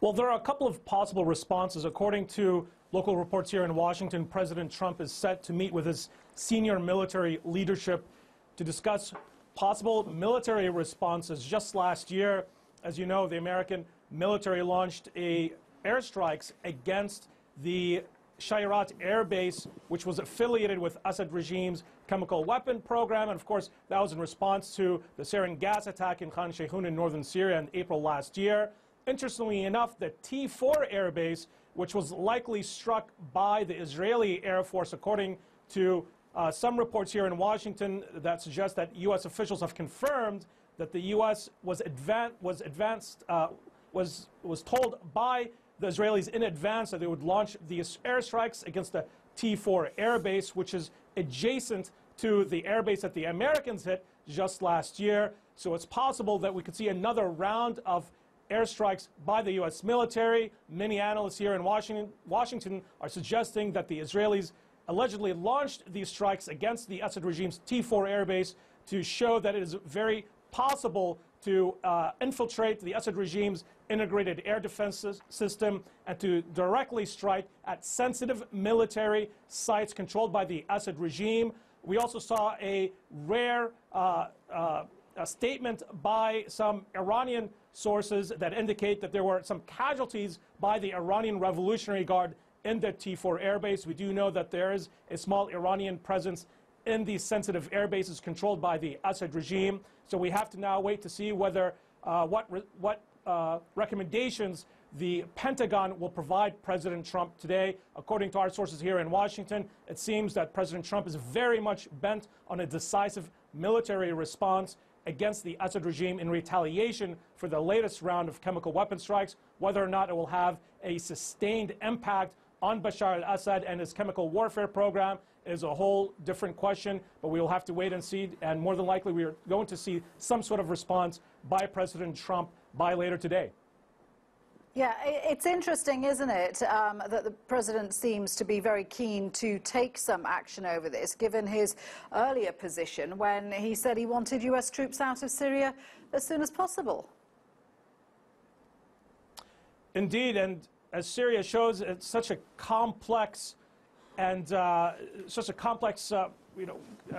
Well, there are a couple of possible responses. According to local reports here in Washington, President Trump is set to meet with his senior military leadership to discuss possible military responses. Just last year, as you know, the American military launched airstrikes against the Shayrat air base, which was affiliated with Assad regime's chemical weapon program. And of course, that was in response to the Syrian gas attack in Khan Sheikhoun in northern Syria in April last year. Interestingly enough, the T4 air base, which was likely struck by the Israeli Air Force, according to some reports here in Washington that suggest that U.S. officials have confirmed that the U.S. was told by the Israelis in advance that they would launch these airstrikes against the T4 air base, which is adjacent to the air base that the Americans hit just last year. So it's possible that we could see another round of airstrikes by the U.S. military. Many analysts here in Washington are suggesting that the Israelis allegedly launched these strikes against the Assad regime's T4 airbase to show that it is very possible to infiltrate the Assad regime's integrated air defense system and to directly strike at sensitive military sites controlled by the Assad regime. We also saw a rare a statement by some Iranian sources that indicate that there were some casualties by the Iranian Revolutionary Guard in the T4 airbase. We do know that there is a small Iranian presence in these sensitive air bases controlled by the Assad regime. So we have to now wait to see whether what recommendations the Pentagon will provide President Trump today. According to our sources here in Washington, it seems that President Trump is very much bent on a decisive military response against the Assad regime in retaliation for the latest round of chemical weapon strikes. Whether or not it will have a sustained impact on Bashar al-Assad and his chemical warfare program is a whole different question, but we will have to wait and see, and more than likely we are going to see some sort of response by President Trump by later today. Yeah, it's interesting, isn't it, that the president seems to be very keen to take some action over this, given his earlier position when he said he wanted U.S. troops out of Syria as soon as possible. Indeed, and as Syria shows, it's such a complex and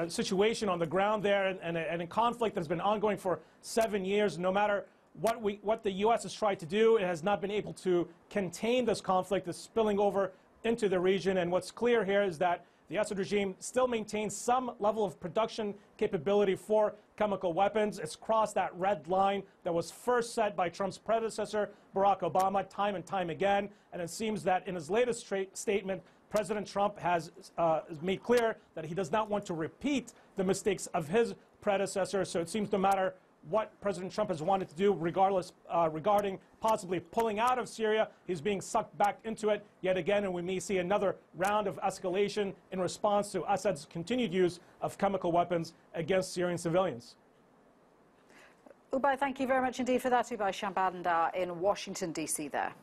situation on the ground there, and a conflict that's been ongoing for 7 years. No matter what the U.S. has tried to do, it has not been able to contain this conflict that's spilling over into the region. And what's clear here is that the Assad regime still maintains some level of production capability for chemical weapons. It's crossed that red line that was first set by Trump's predecessor, Barack Obama, time and time again. And it seems that in his latest statement, President Trump has made clear that he does not want to repeat the mistakes of his predecessor. So it seems no matter what President Trump has wanted to do, regarding possibly pulling out of Syria, he's being sucked back into it yet again, and we may see another round of escalation in response to Assad's continued use of chemical weapons against Syrian civilians. Oubai, thank you very much indeed for that. Oubai Shahbandar in Washington, D.C. there.